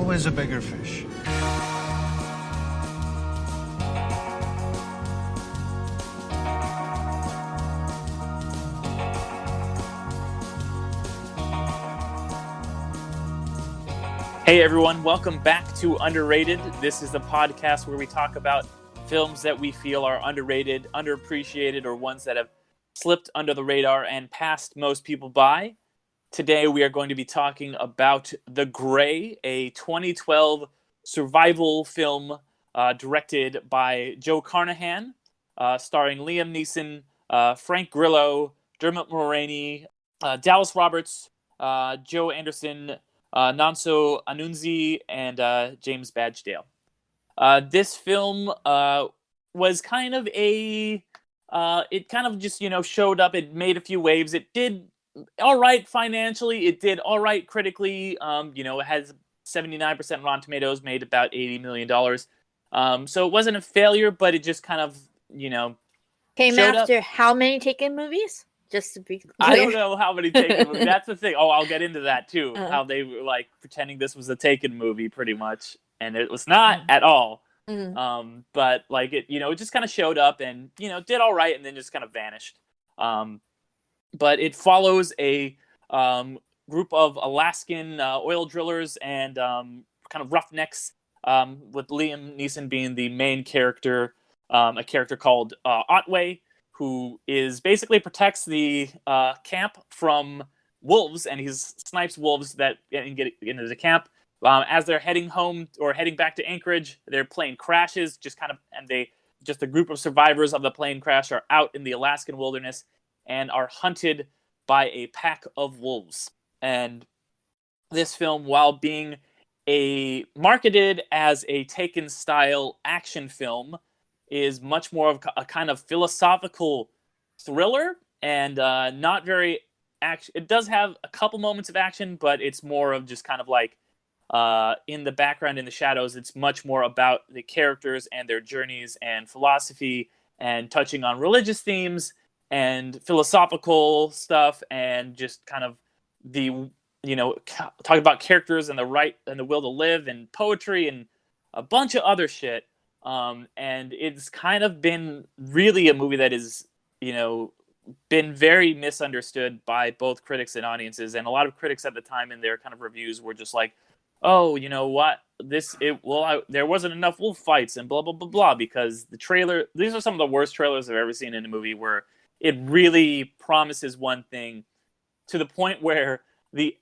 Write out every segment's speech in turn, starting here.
always a bigger fish. Hey everyone, welcome back to Underrated. This is the podcast where we talk about films that we feel are underrated, underappreciated, or ones that have slipped under the radar and passed most people by. Today we are going to be talking about The Grey, a 2012 survival film directed by Joe Carnahan, starring Liam Neeson, Frank Grillo, Dermot Mulroney, Dallas Roberts, Joe Anderson, Nonso Anunzi, and James Badgedale. This film was kind of it kind of just, showed up. It made a few waves. It did all right financially. It did all right critically. It has 79% Rotten Tomatoes, made about $80 million. So it wasn't a failure, but it just kind of, came showed after up. how many Taken movies? Just to be clear. I don't know how many Taken movies. That's the thing. Oh, I'll get into that too. How they were like pretending this was a Taken movie, pretty much, and it was not at all. Mm-hmm. But like it just kind of showed up and did all right, and then just kind of vanished. But it follows a group of Alaskan oil drillers and kind of roughnecks, with Liam Neeson being the main character, a character called Otway, who is basically protects the camp from wolves, and he snipes wolves that get into the camp. As they're heading home or heading back to Anchorage, their plane crashes. Just a group of survivors of the plane crash are out in the Alaskan wilderness and are hunted by a pack of wolves. And this film, while being marketed as a Taken-style action film, is much more of a kind of philosophical thriller, and not very action. It does have a couple moments of action, but it's more of just kind of like in the background, in the shadows. It's much more about the characters and their journeys and philosophy, and touching on religious themes and philosophical stuff, and just kind of the talking about characters and the right and the will to live, and poetry and a bunch of other shit. And it's kind of been really a movie that is, been very misunderstood by both critics and audiences. And a lot of critics at the time in their kind of reviews were just like, oh, you know what? There wasn't enough wolf fights and blah, blah, blah, blah, because the trailer, these are some of the worst trailers I've ever seen in a movie, where it really promises one thing to the point where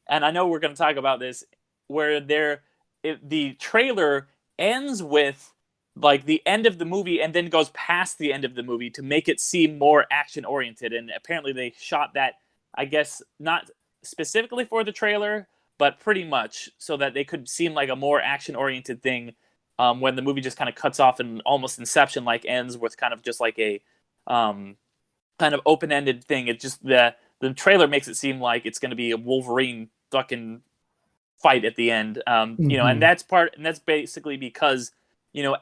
and I know we're going to talk about this, where the trailer ends with like the end of the movie and then goes past the end of the movie to make it seem more action oriented. And apparently they shot that, I guess, not specifically for the trailer, but pretty much so that they could seem like a more action oriented thing, when the movie just kind of cuts off and almost Inception like ends with kind of just like a kind of open ended thing. It just the trailer makes it seem like it's going to be a Wolverine fucking fight at the end. And that's basically because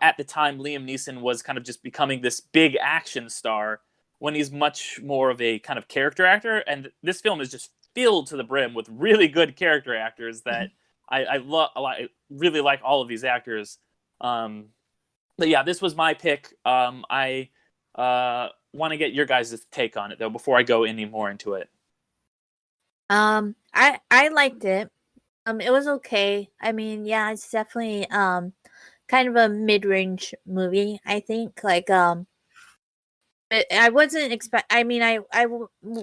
at the time, Liam Neeson was kind of just becoming this big action star, when he's much more of a kind of character actor. And this film is just filled to the brim with really good character actors that I love a lot. I really like all of these actors. But yeah, this was my pick. I want to get your guys' take on it, though, before I go any more into it. I liked it. It was okay. I mean, yeah, it's definitely kind of a mid-range movie, I think. Like, I wasn't I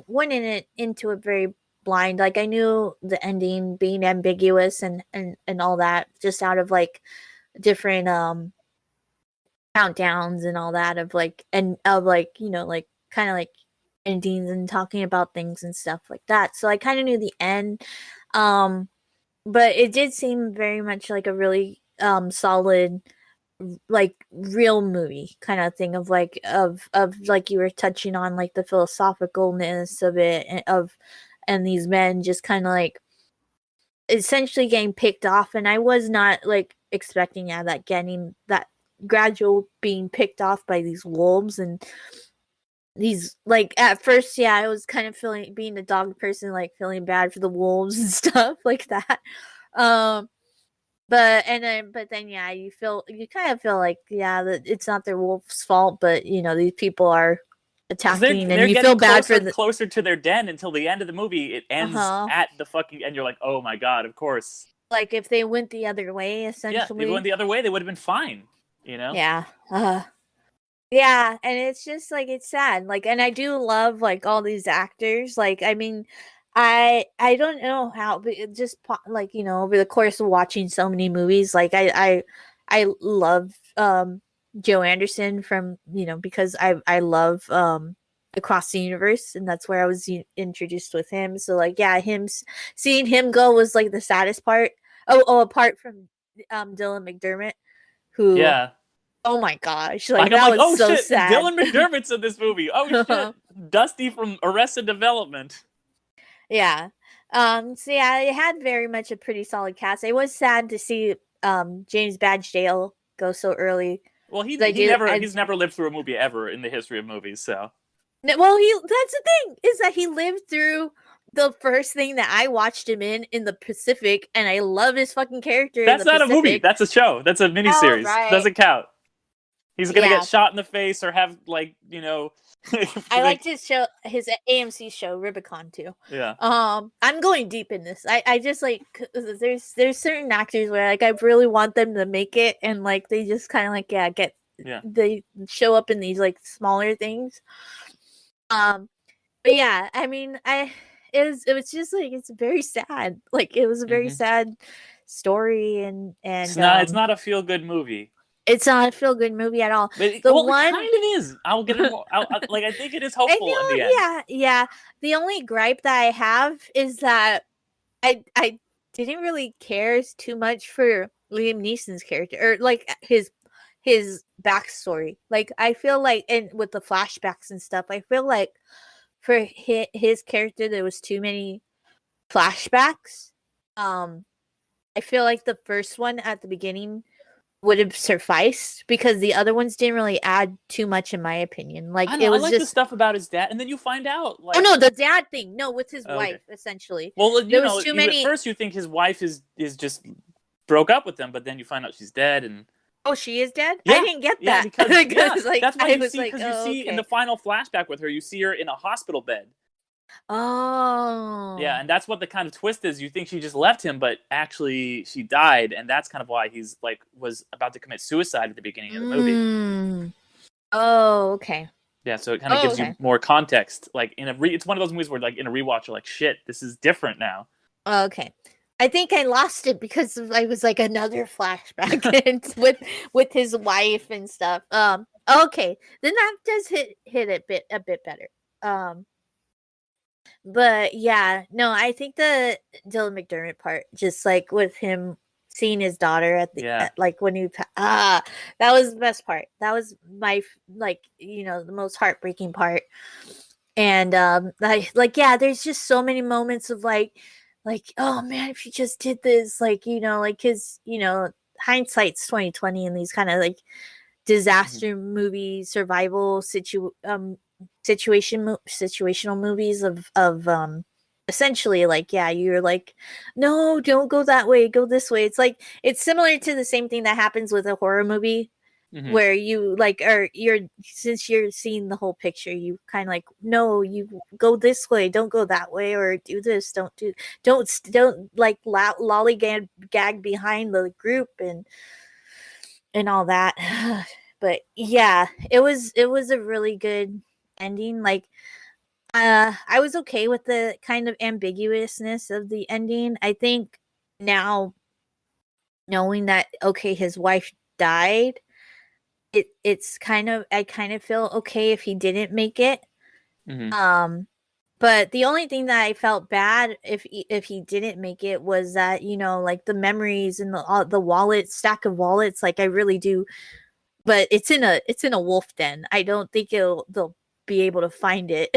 went into it very blind. Like, I knew the ending being ambiguous and all that, just out of like different countdowns and all that of like, and of like, like kind of like endings and talking about things and stuff like that. So I kind of knew the end. But it did seem very much like a really solid, like real movie kind of thing, of like like you were touching on, like the philosophicalness of it, and these men just kind of like essentially getting picked off. And I was not like expecting that getting that gradual being picked off by these wolves. And these, like, at first, yeah, I was kind of feeling, being a dog person, like feeling bad for the wolves and stuff like that. But then yeah, you kind of feel like that it's not their wolf's fault, but these people are attacking, and they're you feel getting bad closer for and closer to their den until the end of the movie. It ends at the fucking, and you're like, oh my god, of course. Like if they went the other way, Yeah, if they essentially. went the other way, they would have been fine. Yeah. Yeah, and it's just like it's sad. Like, and I do love like all these actors. Like, I mean, I don't know how, but it just like over the course of watching so many movies, like I love Joe Anderson from because I love Across the Universe, and that's where I was introduced with him. So like yeah, seeing him go was like the saddest part. Apart from Dylan McDermott, who Yeah. oh my gosh, Like like I'm that like, was oh so shit, sad. Dylan McDermott's in this movie. Oh shit, Dusty from Arrested Development. Yeah. So yeah, it had very much a pretty solid cast. It was sad to see James Badge Dale go so early. Well, he's never lived through a movie ever in the history of movies. So well, that's the thing, is that he lived through the first thing that I watched him in the Pacific, and I love his fucking character in that's the not Pacific. a movie. That's a show. That's a miniseries. Right. Doesn't count. He's gonna Yeah. get shot in the face or have like I liked his AMC show Rubicon too. Yeah. I'm going deep in this. I just like there's certain actors where like I really want them to make it, and like they just kind of like they show up in these like smaller things. But yeah, I mean, it was just like it's very sad. Like it was a very sad story, and it's not a feel good movie. It's not a feel good movie at all. But it kind of is. I'll get it. Like I think it is hopeful in the end. Yeah. The only gripe that I have is that I didn't really care too much for Liam Neeson's character, or like his backstory. Like I feel like, and with the flashbacks and stuff, I feel like for his character there was too many flashbacks. I feel like the first one at the beginning would have sufficed, because the other ones didn't really add too much, in my opinion. Like it was I like just the stuff about his dad, and then you find out like the dad thing. No, with his wife, essentially. Well, there was too many. At first you think his wife is just broke up with him, but then you find out she's dead, and she is dead. Yeah, I didn't get that because like, that's what you see, because you see in the final flashback with her, you see her in a hospital bed. Oh. Yeah, and that's what the kind of twist is. You think she just left him, but actually she died, and that's kind of why he's like was about to commit suicide at the beginning of the movie. Oh, okay. Yeah, so it kind of gives you more context. Like it's one of those movies where like in a rewatch you're like, shit, this is different now. Okay. I think I lost it because I was like another flashback with his wife and stuff. Okay. Then that does hit a bit better. But yeah, no, I think the Dylan McDermott part, just like with him seeing his daughter at like when that was the best part. That was my the most heartbreaking part. And there's just so many moments of like oh man, if you just did this, like his hindsight's 2020 in these kind of like disaster movie survival situational movies of essentially like you're like, no, don't go that way, go this way. It's like it's similar to the same thing that happens with a horror movie, where you like since you're seeing the whole picture, you kind of like, no, you go this way, don't go that way, or do this, don't like lollygag behind the group and all that. But yeah, it was a really good ending. Like I was okay with the kind of ambiguousness of the ending. I think now, knowing that his wife died, it's kind of, I kind of feel okay if he didn't make it. But the only thing that I felt bad if he didn't make it was that like the memories and the stack of wallets, like I really do. But it's in a wolf den. I don't think they'll be able to find it.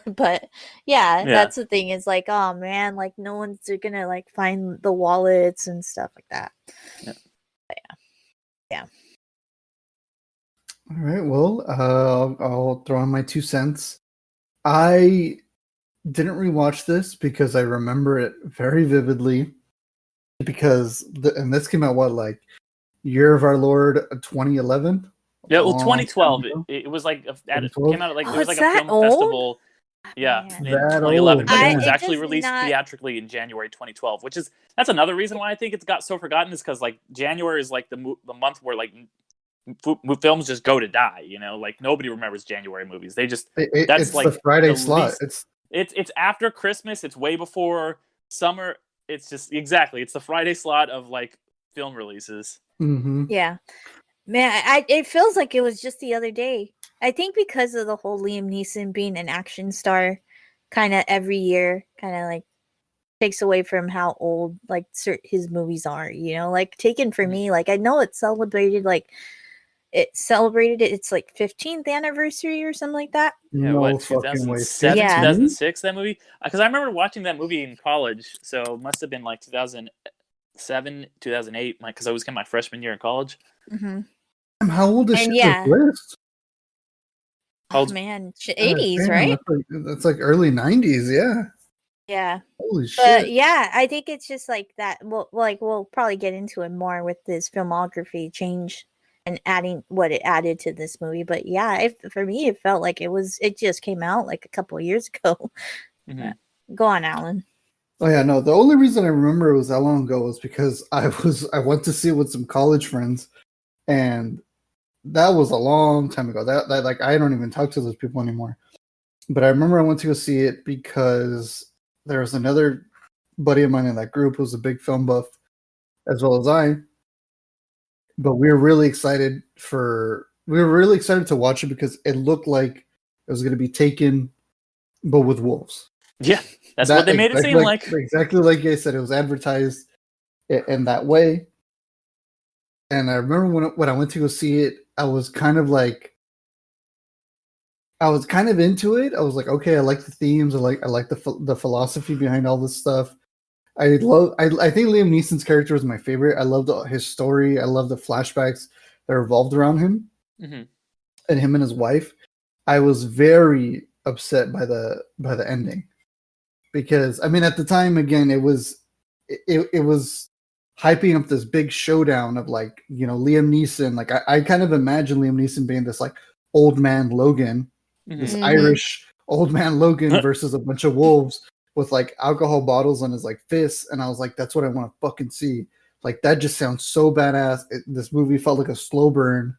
But yeah, that's the thing. Is like, oh man, like no one's gonna like find the wallets and stuff like that. Yeah. All right. Well, I'll throw in my 2 cents. I didn't rewatch this because I remember it very vividly. because and this came out like year of our Lord 2011. Yeah, well, Long 2012. time ago. It was like it 2012? came out like Oh, it was it's like a that film old? festival. Yeah, Man. in That 2011, old, but it was yeah. It actually does released not- theatrically in January 2012, which is that's another reason why I think it's got so forgotten is because like January is like the month where like films just go to die. You know, like nobody remembers January movies. They just that's It's like the Friday the slot. least- it's after Christmas. It's way before summer. It's just exactly it's the Friday slot of like film releases. Mm-hmm. Yeah, man, it feels like it was just the other day. I think because of the whole Liam Neeson being an action star, kind of every year, kind of like takes away from how old like his movies are. You know, like Taken for me, like I know it celebrated its like 15th anniversary or something like that. Yeah, No what fucking way. 2007, Yeah. 2006 that movie? Because I remember watching that movie in college, so it must have been like 2007, 2008, because I was in my freshman year in college. Mm-hmm. How old is And Schindler's yeah. List? Oh man, God 80s, damn, right? That's like early 90s. Yeah. Yeah. Holy But shit. yeah, I think it's just like that. We'll probably get into it more with this filmography change and adding what it added to this movie. But yeah, for me, it felt like it just came out like a couple of years ago. Mhm. Go on, Alan. Oh yeah, no. The only reason I remember it was that long ago was because I went to see it with some college friends, and that was a long time ago. That like I don't even talk to those people anymore. But I remember I went to go see it because there was another buddy of mine in that group who was a big film buff, as well as I. But we were really excited to watch it because it looked like it was going to be Taken, but with wolves. Yeah, that's what they made it seem like. Exactly like I said, it was advertised in that way. And I remember when I went to go see it, I was kind of into it. I was like, okay, I like the themes. I like the philosophy behind all this stuff. I think Liam Neeson's character is my favorite. I loved his story. I love the flashbacks that revolved around him Mm-hmm. and him and his wife. I was very upset by the ending because I mean at the time again it was hyping up this big showdown of like Liam Neeson. Like I kind of imagine Liam Neeson being this like old man Logan, this Mhm. Irish old man Logan versus a bunch of wolves with like alcohol bottles on his like fists, and I was like, that's what I want to fucking see. Like that just sounds so badass. This movie felt like a slow burn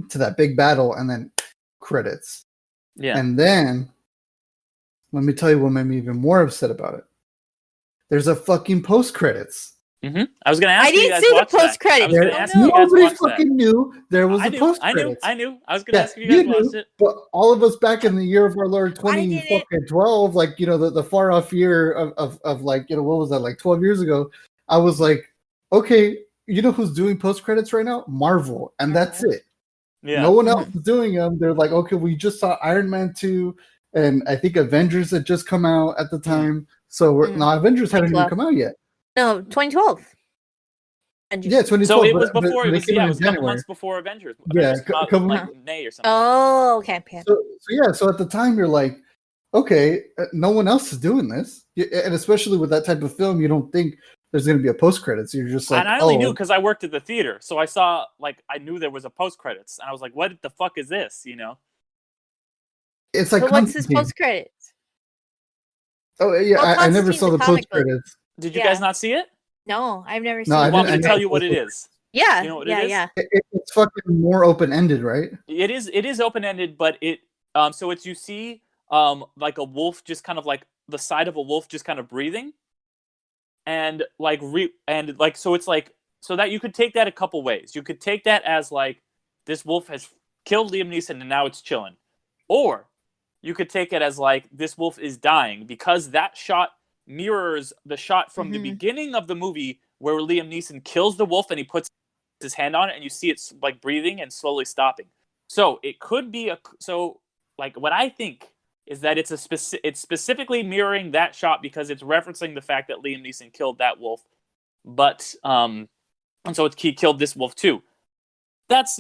to that big battle, and then credits. Yeah. And then let me tell you what made me even more upset about it. There's a fucking post credits. Mm-hmm. I was gonna ask I you didn't guys see the watched that. post-credits. I was gonna Oh, ask you guys Nobody watched that. fucking knew there was I a knew. post I credits. knew. I was gonna ask if you guys watched it. But all of us back in the year of our Lord I didn't. 2012, like the far off year of like what was that, like 12 years ago? I was like, okay, you know who's doing post credits right now? Marvel, and that's it. Yeah. No one else is doing them. They're like, okay, we just saw Iron Man 2, and I think Avengers had just come out at the time. So no, Avengers hadn't even come out yet. No, 2012. Yeah, 2012. So it was before. But It was came out in a couple January. months before Avengers. Yeah, Avengers came out couple- in like May or something. Oh, okay. So at the time you're like, okay, no one else is doing this, and especially with that type of film, you don't think there's going to be a post credits. You're just like, And I only knew because I worked at the theater, so I saw I knew there was a post credits, and I was like, "What the fuck is this?" You know? it's like So what's this Constantine. post credits? Oh yeah, Well, I never Constantine's saw a the comic post book. credits. Did you guys not see it? No, I've never seen No, it. I You want me to didn't- tell you what it is? Yeah, You know what yeah, it is? yeah. It's fucking more open ended, right? It is open ended, but it so it's you see like a wolf just kind of like the side of a wolf just kind of breathing, and so it's like so that you could take that a couple ways. You could take that as like this wolf has killed Liam Neeson and now it's chilling, or you could take it as like this wolf is dying because that shot mirrors the shot from the beginning of the movie where Liam Neeson kills the wolf and he puts his hand on it and you see it's like breathing and slowly stopping. So it could be like what I think is that it's it's specifically mirroring that shot because it's referencing the fact that Liam Neeson killed that wolf, but and so he killed this wolf too. That's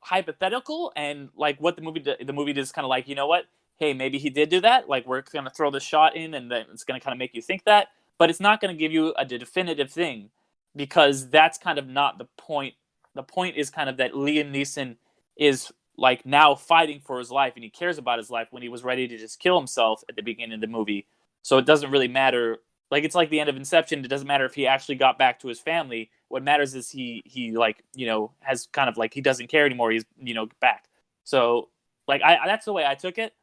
hypothetical, and like what the movie did is kind of like, you know what, hey, maybe he did do that. Like we're gonna throw this shot in, and then it's gonna kind of make you think that, but it's not gonna give you a definitive thing. because that's kind of not the point. The point is kind of that Liam Neeson is like now fighting for his life, and he cares about his life when he was ready to just kill himself at the beginning of the movie. So it doesn't really matter. Like, it's like the end of Inception. It doesn't matter if he actually got back to his family. What matters is he like, you know, has kind of like, he doesn't care anymore. He's, you know, back. So like, that's the way I took it.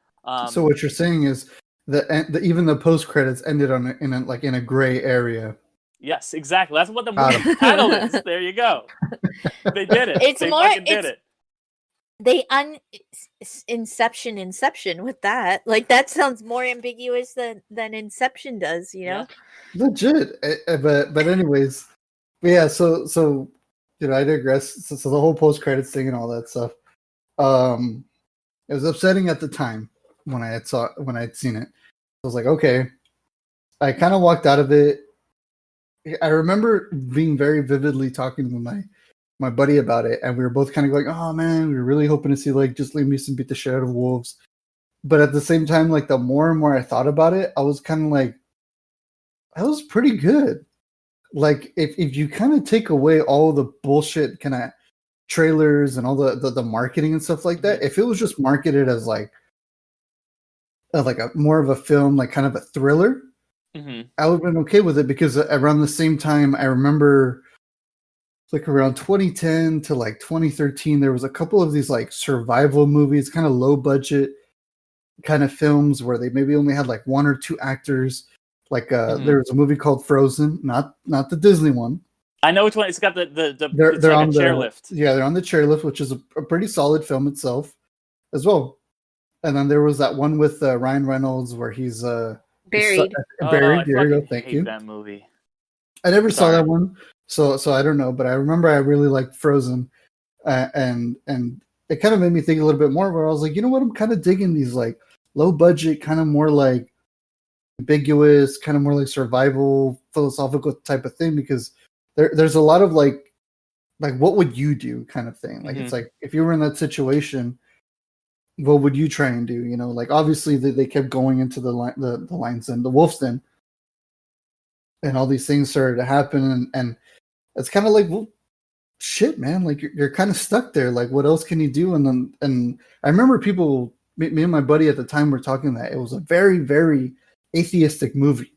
So what you're saying is that even the post credits ended in a gray area. Yes, exactly. That's what the movie title is. There you go. They did it. They fucking did it. They inception with that. Like, that sounds more ambiguous than Inception does, you know? Yeah. Legit. But anyways, yeah, so you know, I digress. So the whole post credits thing and all that stuff. It was upsetting at the time when I had seen it. I was like, okay. I kind of walked out of it. I remember being very vividly talking to my buddy about it, and we were both kind of going, "Oh man, we were really hoping to see like just Liam Neeson beat the shit out of wolves." But at the same time, like the more and more I thought about it, I was kind of like, "That was pretty good." Like if you kind of take away all the bullshit kind of trailers and all the marketing and stuff like that, if it was just marketed as like a more of a film, like kind of a thriller, I would have been okay with it, because around the same time, I remember like around 2010 to like 2013, there was a couple of these like survival movies, kind of low budget kind of films where they maybe only had like one or two actors. Like there was a movie called Frozen, not the Disney one. I know which one. It's got the they're like on a the chairlift. Yeah, they're on the chairlift, which is a pretty solid film itself as well. And then there was that one with Ryan Reynolds where he's buried. Buried. There you go. Thank you. That movie. I never saw that one, so I don't know. But I remember I really liked Frozen, and it kind of made me think a little bit more. Where I was like, you know what, I'm kind of digging these like low budget, kind of more like ambiguous, kind of more like survival, philosophical type of thing, because there's a lot of like what would you do kind of thing. Like it's like if you were in that situation, what would you try and do? You know, like obviously they kept going into the lion's den, the wolf's den, and all these things started to happen, and it's kind of like, well, shit, man, like you're kind of stuck there. Like, what else can you do? And I remember me and my buddy at the time were talking that it was a very, very atheistic movie,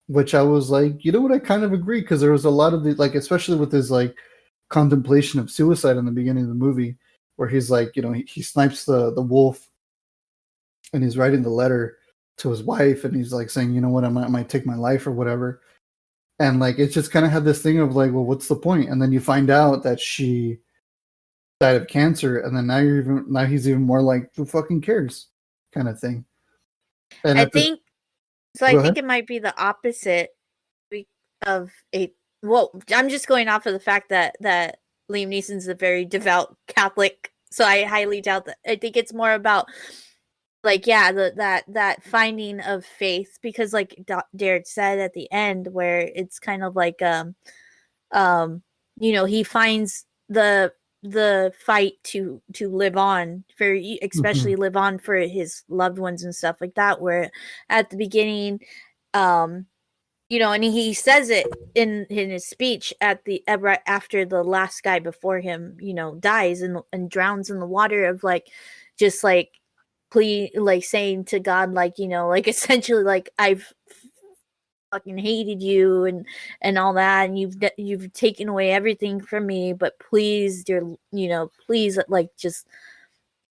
which I was like, you know what, I kind of agree, because there was a lot of the, like, especially with his like contemplation of suicide in the beginning of the movie, where he's like, you know, he snipes the wolf, and he's writing the letter to his wife, and he's like saying, you know what, I might take my life or whatever. And like, it's just kind of had this thing of like, well, what's the point? And then you find out that she died of cancer, and then now he's even more like, who fucking cares, kind of thing. And I think it might be the opposite of a. Well, I'm just going off of the fact that Liam Neeson's a very devout Catholic, so I highly doubt that. I think it's more about like, yeah, that finding of faith, because like Jared said at the end, where it's kind of like you know, he finds the fight to live on, for especially live on for his loved ones and stuff like that, where at the beginning, you know, and he says it in his speech at the after the last guy before him, you know, dies and drowns in the water, of like, just like like saying to God, like, you know, like essentially like, I've fucking hated you and all that, and you've taken away everything from me, but please, dear, you know, please, like, just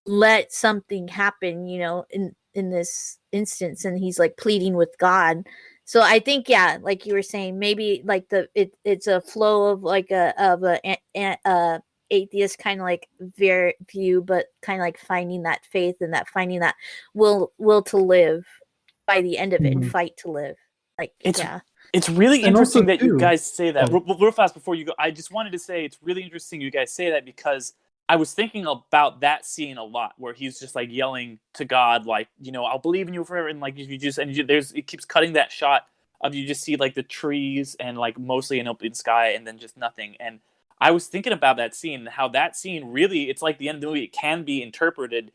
let something happen, you know, in this instance. And he's like pleading with God. So I think, yeah, like you were saying, maybe like it's a flow of like a atheist kind of like view, but kind of like finding that faith and finding that will to live by the end of it, and fight to live. Like, it's really interesting that you guys say that. Real fast before you go, I just wanted to say it's really interesting you guys say that, because I was thinking about that scene a lot, where he's just like yelling to God, like, you know, I'll believe in you forever, and like it keeps cutting that shot of, you just see like the trees and like mostly an open sky and then just nothing. And I was thinking about that scene, how that scene really, it's like the end of the movie. It can be interpreted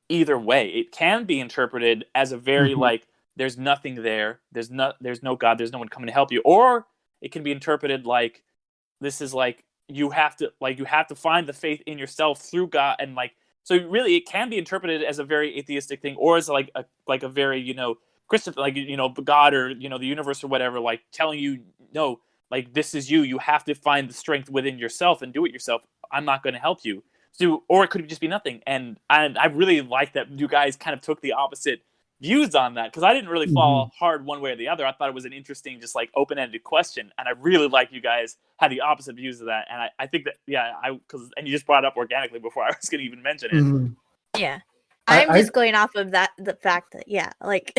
either way. It can be interpreted as a very like, there's nothing there. There's no God. There's no one coming to help you. Or it can be interpreted like this is like you have to find the faith in yourself through God, and like so really it can be interpreted as a very atheistic thing, or as like a very Christian, like God or the universe or whatever, like telling you no, like this is you have to find the strength within yourself and do it yourself. I'm not going to help you. So, or it could just be nothing. And I really like that you guys kind of took the opposite views on that, because I didn't really fall hard one way or the other. I thought it was an interesting, just like open-ended question, and I really like you guys had the opposite views of that. And I think that and you just brought it up organically before I was going to even mention it. Yeah. I'm just going off of the fact that like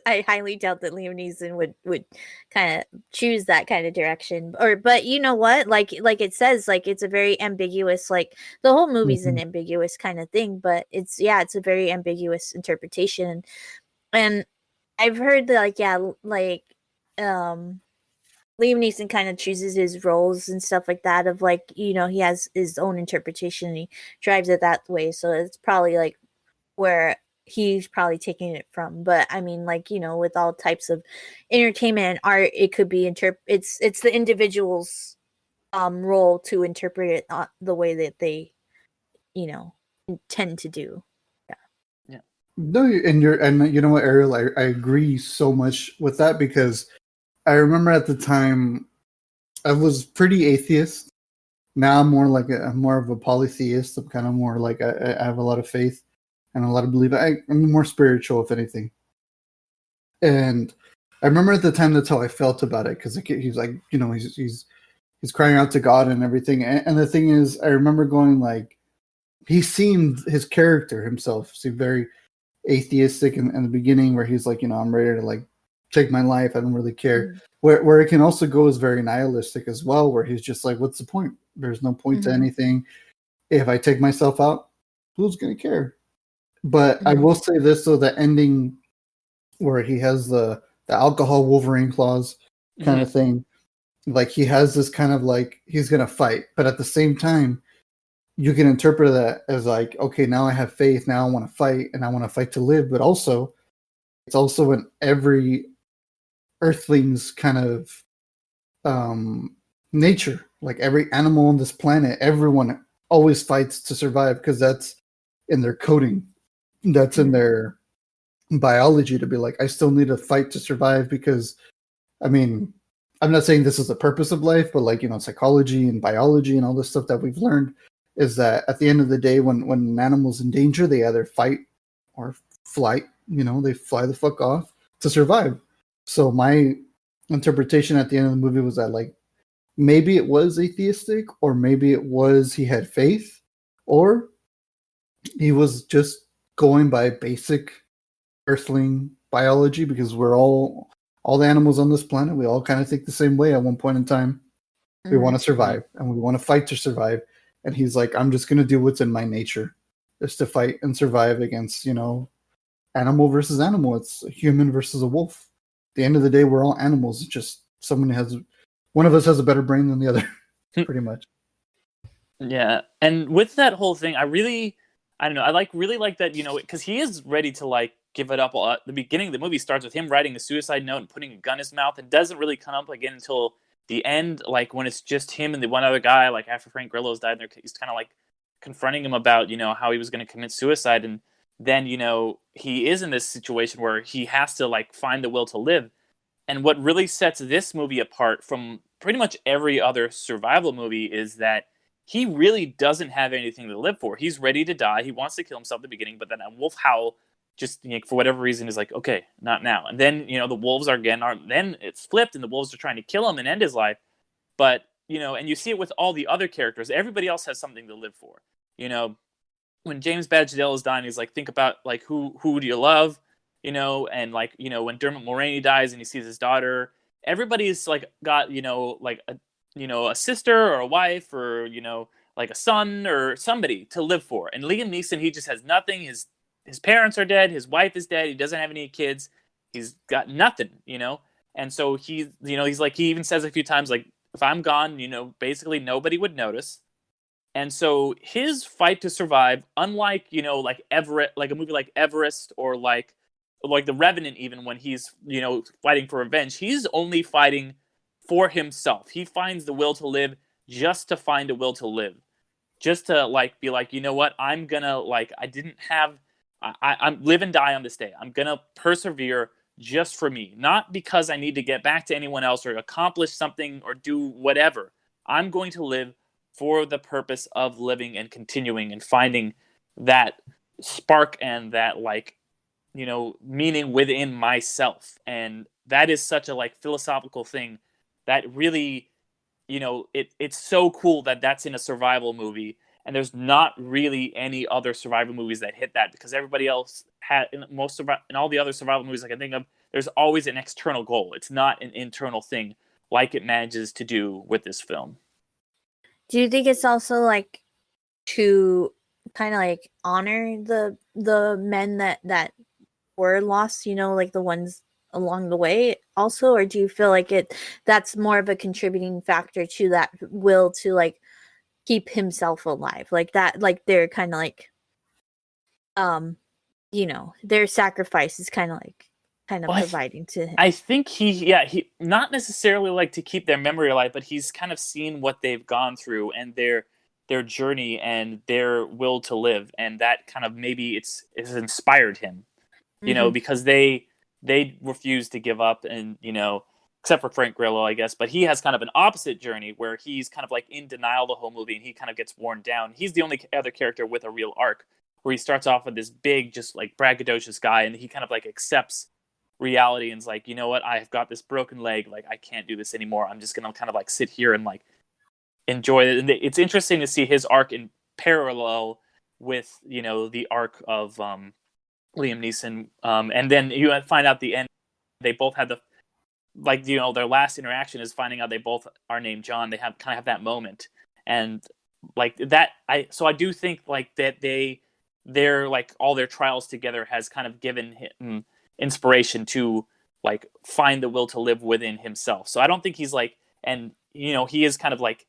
I highly doubt that Liam Neeson would kind of choose that kind of direction, but you know what, like it says, like it's a very ambiguous, like the whole movie's an ambiguous kind of thing, but it's a very ambiguous interpretation. And I've heard that Liam Neeson kind of chooses his roles and stuff like that, of like he has his own interpretation and he drives it that way, so it's probably like where he's probably taking it from. But I mean, like with all types of entertainment and art, it could be it's the individual's role to interpret it the way that they intend to do. No, and you know what, Ariel, I agree so much with that, because I remember at the time I was pretty atheist. Now I'm I'm more of a polytheist. I'm kind of more like I have a lot of faith and a lot of belief. I'm more spiritual, if anything. And I remember at the time that's how I felt about it, because he's like, he's crying out to God and everything. And the thing is, I remember going like, his character himself seemed very atheistic in the beginning, where he's like, I'm ready to like take my life. I don't really care. Where it can also go is very nihilistic as well, where he's just like, what's the point? There's no point to anything. If I take myself out, who's going to care? But I will say this, though, the ending where he has the alcohol Wolverine clause kind of thing, like he has this kind of like, he's going to fight. But at the same time, you can interpret that as like, okay, now I have faith. Now I want to fight, and I want to fight to live. But also, it's also in every Earthling's kind of nature. Like every animal on this planet, everyone always fights to survive, because that's in their coding. That's in their biology, to be like, I still need to fight to survive, because, I mean, I'm not saying this is the purpose of life, but like, psychology and biology and all this stuff that we've learned is that at the end of the day, when an animal's in danger, they either fight or flight. They fly the fuck off to survive. So my interpretation at the end of the movie was that, like, maybe it was atheistic, or maybe it was he had faith, or he was just going by basic Earthling biology, because we're all the animals on this planet, we all kind of think the same way at one point in time. We want to survive, and we want to fight to survive. And he's like, I'm just going to do what's in my nature, is to fight and survive against, animal versus animal. It's a human versus a wolf. At the end of the day, we're all animals. It's just one of us has a better brain than the other, pretty much. Yeah. And with that whole thing, I don't know. I really like that, because he is ready to like give it up. The beginning of the movie starts with him writing a suicide note and putting a gun in his mouth. It doesn't really come up again until the end, like when it's just him and the one other guy, like after Frank Grillo's died, he's kind of like confronting him about, how he was going to commit suicide. And then, he is in this situation where he has to like find the will to live. And what really sets this movie apart from pretty much every other survival movie is that he really doesn't have anything to live for. He's ready to die. He wants to kill himself at the beginning, but then a wolf howl just, for whatever reason, is like, okay, not now. And then, the wolves then it's flipped, and the wolves are trying to kill him and end his life. But, and you see it with all the other characters. Everybody else has something to live for. When James Badge Dale is dying, he's like, think about, like, who do you love? And like, when Dermot Mulroney dies and he sees his daughter, everybody's like got, like a sister or a wife or, like a son or somebody to live for. And Liam Neeson, he just has nothing. His parents are dead. His wife is dead. He doesn't have any kids. He's got nothing, And so he's like, he even says a few times, like, if I'm gone, basically nobody would notice. And so his fight to survive, unlike, like Everett, like a movie like Everest, or like The Revenant, even when he's, fighting for revenge, he's only fighting for himself. He finds the will to live just to find a will to live. Just to like be like, you know what, I'm gonna like I'm live and die on this day. I'm gonna persevere just for me, not because I need to get back to anyone else or accomplish something or do whatever. I'm going to live for the purpose of living and continuing and finding that spark and that like, you know, meaning within myself. And that is such a like philosophical thing that really, you know, it's so cool that that's in a survival movie. And there's not really any other survival movies that hit that, because everybody else had in all the other survival movies I can think of, there's always an external goal. It's not an internal thing like it manages to do with this film. Do you think it's also like to kind of like honor the men that were lost, you know, like the ones along the way also, or do you feel like that's more of a contributing factor to that will to like keep himself alive, like that, like they're kind of like you know, their sacrifice is kind of providing to him? I think he not necessarily like to keep their memory alive, but he's kind of seen what they've gone through and their journey and their will to live, and that kind of maybe it's inspired him, you know, because they refuse to give up, and you know, except for Frank Grillo, I guess, but he has kind of an opposite journey where he's kind of like in denial the whole movie and he kind of gets worn down. He's the only other character with a real arc, where he starts off with this big, just like braggadocious guy, and he kind of like accepts reality and is like, you know what, I've got this broken leg, like I can't do this anymore. I'm just gonna kind of like sit here and like enjoy it. And it's interesting to see his arc in parallel with, you know, the arc of Liam Neeson. And then you find out the end, they both had the, like, you know, their last interaction is finding out they both are named John. They have kind of have that moment, and like that. I do think like that they're like all their trials together has kind of given him inspiration to like find the will to live within himself. So I don't think he's like, and you know, he is kind of like,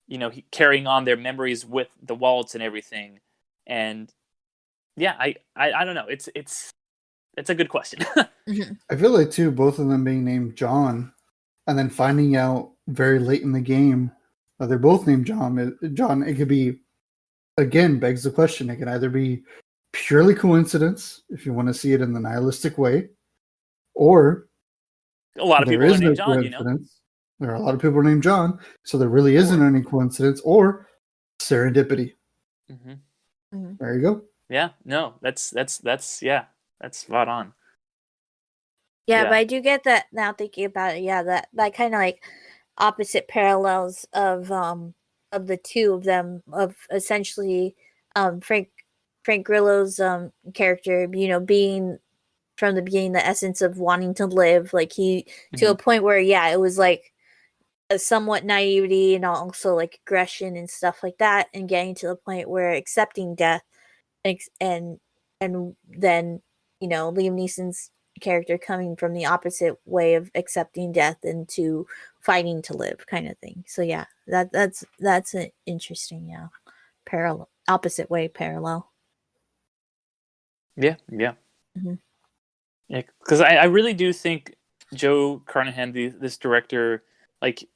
you know, carrying on their memories with the wallets and everything. And yeah, I don't know. It's a good question. I feel like too, both of them being named John, and then finding out very late in the game that they're both named John. John, it could be, again, begs the question. It can either be purely coincidence, if you want to see it in the nihilistic way, or a lot of people are named John. You know, there are a lot of people named John, so there really isn't any coincidence, or serendipity. There you go. Yeah, no, that's yeah, that's spot on. Yeah, but I do get that now thinking about it. Yeah, that kind of like opposite parallels of the two of them, of essentially Frank Grillo's character, you know, being from the beginning the essence of wanting to live, like he to a point where it was like a somewhat naivety and also like aggression and stuff like that, and getting to the point where accepting death, and then, you know, Liam Neeson's character coming from the opposite way of accepting death into fighting to live kind of thing. So yeah, that's an interesting parallel, opposite way parallel. Yeah, because I really do think Joe Carnahan, this director, like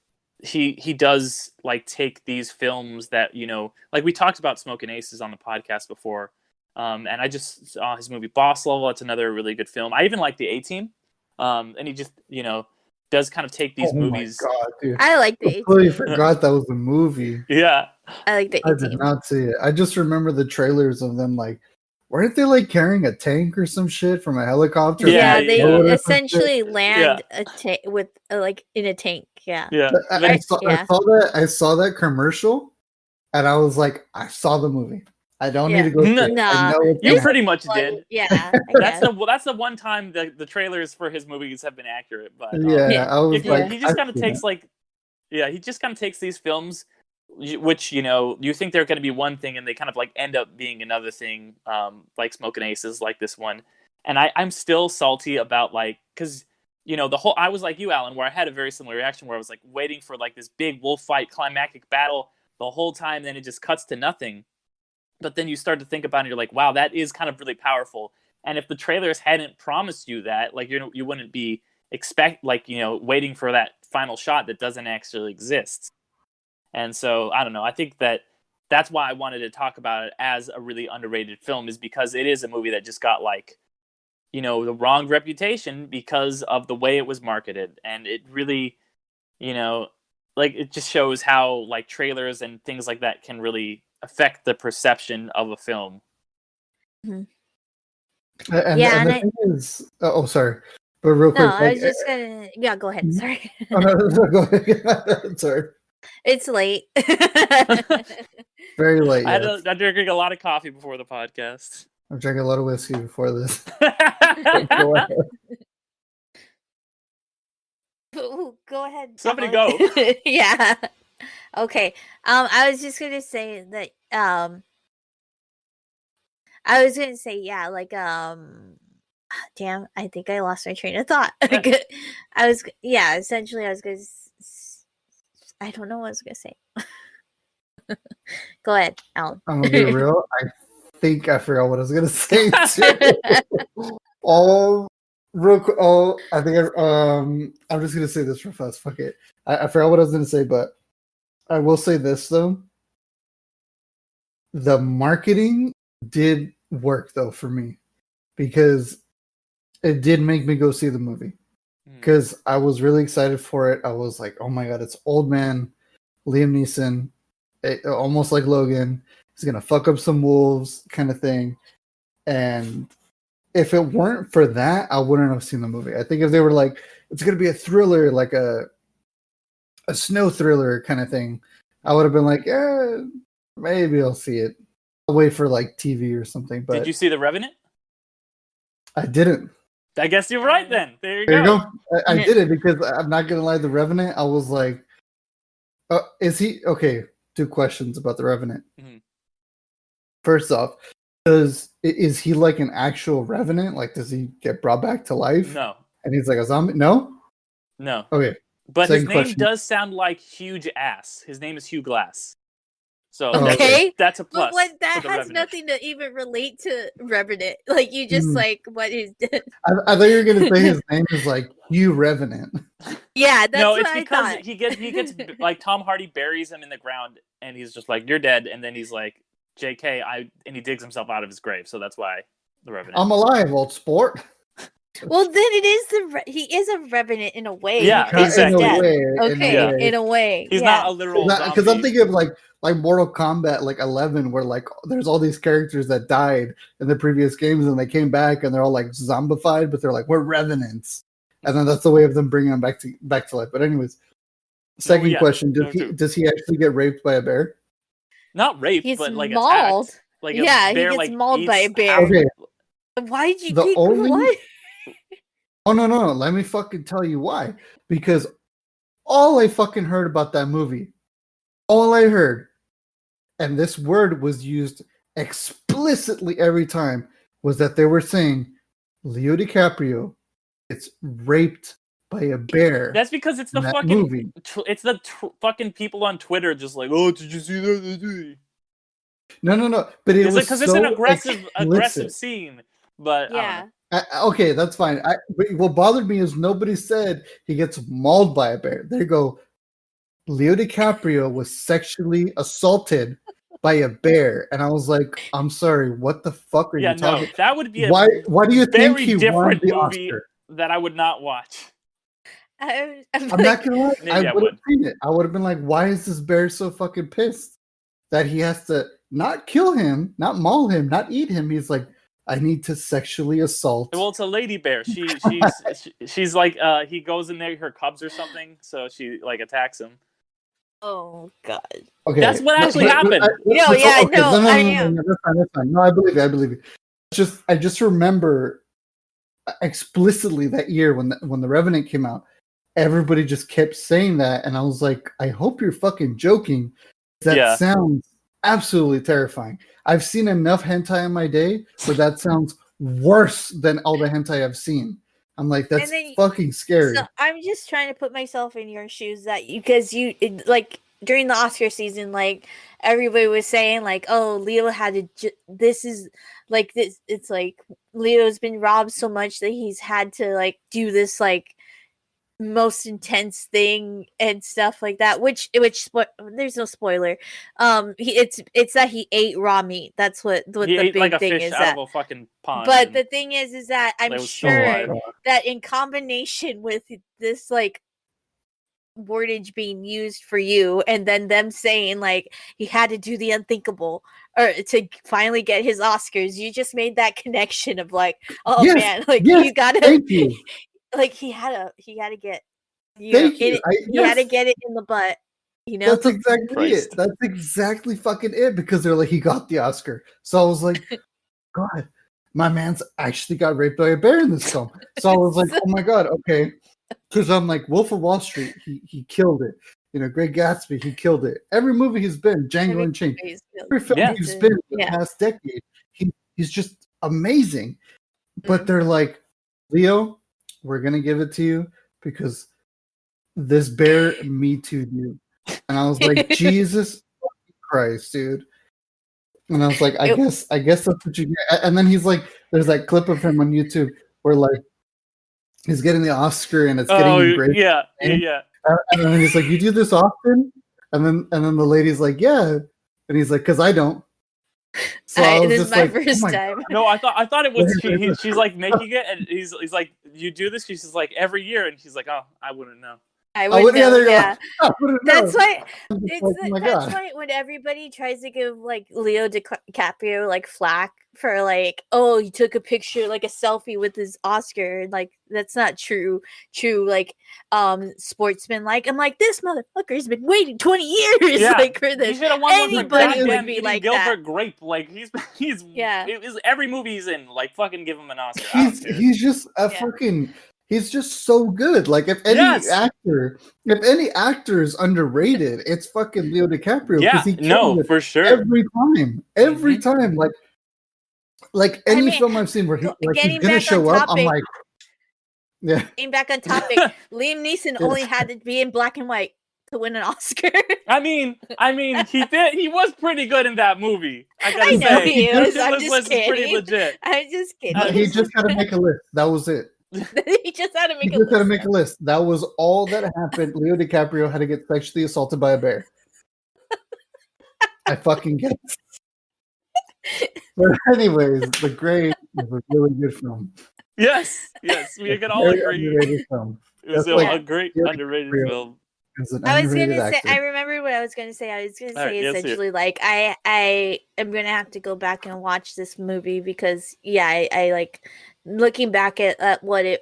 he does like take these films that, you know, like we talked about Smokin' Aces on the podcast before, and I just saw his movie Boss Level. It's another really good film. I even like The A-Team, and he just, you know, does kind of take these movies. My God, dude. I like The I totally forgot that was a movie. Yeah, I like The A-Team. I did not see it. I just remember the trailers of them, like, weren't they like carrying a tank or some shit from a helicopter? Yeah, they essentially land with like in a tank. Yeah. I saw that commercial, and I was like, I saw the movie. I don't need to go. No, you pretty much did. Yeah, that's the one time the trailers for his movies have been accurate. But I was like, he just kind of takes he just kind of takes these films, which, you know, you think they're going to be one thing and they kind of like end up being another thing, like Smokin' Aces, like this one. And I'm still salty about, like, because, you know, I was like you, Alan, where I had a very similar reaction where I was like waiting for like this big wolf fight climactic battle the whole time, then it just cuts to nothing. But then you start to think about it, you're like, wow, that is kind of really powerful. And if the trailers hadn't promised you that, like, you wouldn't be waiting for that final shot that doesn't actually exist. And so I don't know. I think that's why I wanted to talk about it as a really underrated film, is because it is a movie that just got the wrong reputation because of the way it was marketed. And it really, it just shows how trailers and things like that can really affect the perception of a film. Mm-hmm. And the thing is, sorry, but real quick. No, I was just gonna. Yeah, go ahead. Sorry. Oh, no, go ahead. Sorry. It's late. Very late. I'm drinking a lot of coffee before the podcast. I'm drinking a lot of whiskey before this. Go ahead. Somebody go. Yeah. Okay. I was just gonna say that. I was gonna say, yeah, damn, I think I lost my train of thought. Essentially, I was gonna. I don't know what I was gonna say. Go ahead, Alan. I'm gonna be real. I think I forgot what I was gonna say too. I think I'm just gonna say this real fast. Fuck it. I forgot what I was gonna say, but I will say this though. The marketing did work though for me, because it did make me go see the movie. Because I was really excited for it. I was like, oh my god, it's old man Liam Neeson, almost like Logan. He's gonna fuck up some wolves, kind of thing. And if it weren't for that, I wouldn't have seen the movie. I think if they were like, it's gonna be a thriller, like a snow thriller kind of thing, I would have been like, yeah, maybe I'll see it. I'll wait for TV or something. But did you see The Revenant? I didn't. I guess you're right then. There you go. I did it because I'm not gonna lie. The Revenant, I was like, is he okay? 2 questions about The Revenant. Mm-hmm. First off, is he like an actual revenant? Like, does he get brought back to life? No. And he's like a zombie? No. Okay. But Second his name does sound like Huge Ass. His name is Hugh Glass. So that's a plus. But that has Revenant. Nothing to even relate to Revenant. Like, you just what is I thought you were gonna say his name is like Hugh Revenant. Yeah, that's what I thought. No, it's because he gets like Tom Hardy buries him in the ground and he's just like, you're dead, and then he's like, JK, and he digs himself out of his grave, so that's why The Revenant. I'm alive, old sport. Well, then it is he is a revenant in a way. Yeah, exactly. In a way. He's not a literal zombie. Because I'm thinking of like Mortal Kombat 11, where there's all these characters that died in the previous games and they came back and they're all zombified, but they're like, we're revenants, and then that's the way of them bringing them back to life. But anyways, second question: does he actually get raped by a bear? Not raped, but mauled. Attacked. He gets mauled by a bear. Okay. Why did you pick what? Oh, no. Let me fucking tell you why. Because all I fucking heard about that movie, and this word was used explicitly every time, was that they were saying Leo DiCaprio gets raped by a bear. That's because it's the fucking movie. It's the fucking people on Twitter just like, oh, did you see that? No. But it was because it's an aggressive scene. But yeah. Okay, that's fine. But what bothered me is nobody said he gets mauled by a bear. There you go. Leo DiCaprio was sexually assaulted by a bear, and I was like, "I'm sorry, what the fuck are you talking?" No, that would be why do you think he won the movie Oscar? That I would not watch. I'm not gonna lie. I would have seen it. I would have been like, "Why is this bear so fucking pissed that he has to not kill him, not maul him, not eat him?" He's like, I need to sexually assault. Well, it's a lady bear. She's like he goes in there, her cubs or something, so she attacks him. Oh god. Okay. That's what actually happened. No, that's fine. No, I believe you. I just remember explicitly that year when the Revenant came out, everybody just kept saying that, and I was like, I hope you're fucking joking. That sounds absolutely terrifying. I've seen enough hentai in my day where that sounds worse than all the hentai I've seen. I'm like, that's fucking scary. So I'm just trying to put myself in your shoes because during the Oscar season, everybody was saying oh, Leo had to. This is this. It's Leo's been robbed so much that he's had to do this most intense thing and stuff like that. Which there's no spoiler. It's that he ate raw meat. That's what He the ate big like a thing fish is. out That. of a fucking pond. But the thing is that I'm it was still sure alive. that in combination with this like wordage being used for you, and then them saying like he had to do the unthinkable or to finally get his Oscars, you just made that connection of like, oh Yes, man, like yes, you gotta, thank you. like he had to get, you Thank know, you. he had to Yes. get it in the butt, you know. That's exactly Christ. it. That's exactly fucking it, because they're like, he got the Oscar. So I was like, God, my man's actually got raped by a bear in this film. So I was like, oh my God, okay. Because I'm like, Wolf of Wall Street, he killed it. You know, Great Gatsby, he killed it. Every movie he's been, Django Unchained, every film Yeah. he's been in the past decade, he's just amazing. But they're like, Leo, we're gonna give it to you because this bear Me Too'd you. And I was like, Jesus Christ, dude. And I was like, I guess that's what you get. And then he's like, there's that clip of him on YouTube where like he's getting the Oscar and it's getting engraved. Yeah. And then he's like, you do this often? And then the lady's like, yeah. And he's like, because I don't. So I was this just is my like, first oh my time. God. No, I thought it was she's like making it, and he's like, you do this? She's just like every year, and she's like, oh, I wouldn't know. I would know, yeah. That's know. why Like, oh my that's God. why when everybody tries to give like Leo DiCaprio like flack for like, oh, he took a picture like a selfie with his Oscar, like that's not true like sportsman, like I'm like, this motherfucker's been waiting 20 years like for this. He should have won Anybody one for would be like Gilbert that. Grape. Like he's it was every movie he's in. Like fucking give him an Oscar. He's just a fucking. He's just so good. Like if any actor is underrated, it's fucking Leo DiCaprio. Yeah, he no, for sure. Every time. Like any film I've seen where he's gonna show up, I'm like, yeah. Getting back on topic, Liam Neeson only had to be in black and white to win an Oscar. I mean, he did. He was pretty good in that movie. I gotta know say, he was. I'm this just list is pretty kidding. legit. I'm just kidding. He just had to make a list. That was it. He just had to make a list. That was all that happened. Leo DiCaprio had to get sexually assaulted by a bear. I fucking get it. But anyways, The Grave was a really good film. Yes, we can all agree. Underrated film. It was a great underrated film. I was gonna say. I remember what I was gonna say. I was gonna say essentially, like I am gonna have to go back and watch this movie because I like looking back at what it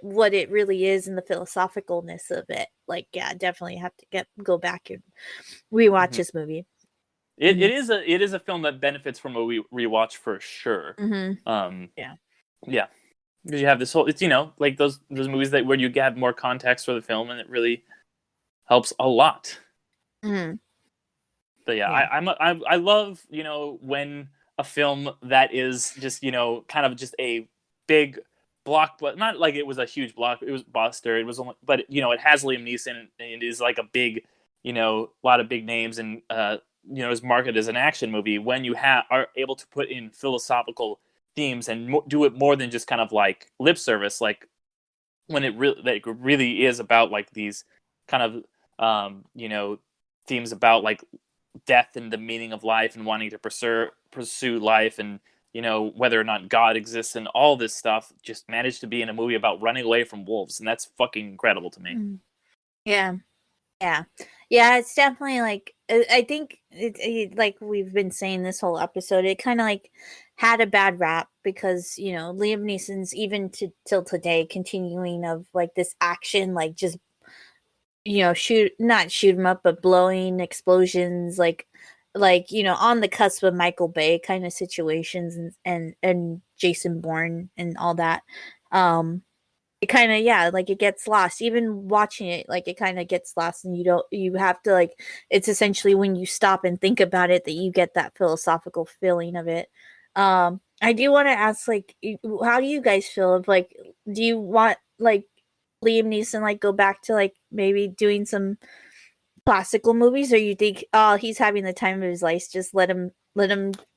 really is and the philosophicalness of it. Like definitely have to go back and rewatch this movie. It is a film that benefits from a rewatch for sure. Yeah. Because you have this whole, it's like those movies where you get more context for the film, and it really helps a lot. But I love when a film that is just kind of just a big block, but not like it was a huge block. It was Buster. It was only, but it has Liam Neeson and it is like a big lot of big names and is marketed as an action movie. When you are able to put in philosophical themes and do it more than just kind of like lip service, like when it really is about like these kind of themes about like death and the meaning of life and wanting to pursue life and whether or not God exists and all this stuff, just managed to be in a movie about running away from wolves, and that's fucking incredible to me. Yeah, it's definitely like, I think it like we've been saying this whole episode, it kind of like had a bad rap because Liam Neeson's even till today continuing of like this action, like just shoot 'em up, but blowing explosions, like on the cusp of Michael Bay kind of situations and Jason Bourne and all that. It kind of like it gets lost. Even watching it, like it kind of gets lost, and you have to like, it's essentially when you stop and think about it that you get that philosophical feeling of it. I do want to ask, like, how do you guys feel of like, do you want like Liam Neeson like go back to like maybe doing some classical movies, or you think he's having the time of his life, just let him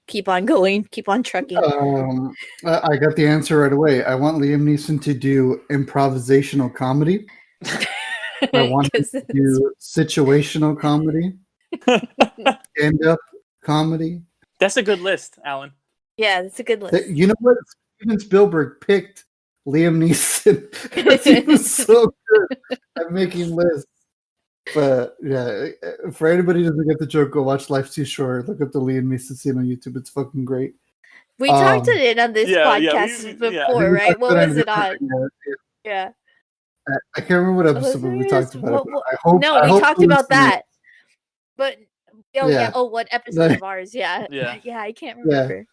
keep on going, keep on trucking? I got the answer right away. I want Liam Neeson to do improvisational comedy. I want him 'Cause to it's- do situational comedy, stand-up comedy. That's a good list, Alan. yeah, that's a good list. You know what? Steven Spielberg picked Liam Neeson because he was so good at making lists. But yeah, for anybody who doesn't get the joke, go watch Life's Too Short. Look up the Liam Neeson scene on YouTube. It's fucking great. We talked it in on this yeah, podcast we- before, yeah. I think we right? talked What about was a it on? different- Yeah. I can't remember what episode Oh, we yes. talked about it. What- I hope. no, I we hope talked the about listeners- that. But oh yeah. Yeah. Oh, what episode of ours? Yeah. Yeah. Yeah, I can't Yeah. remember.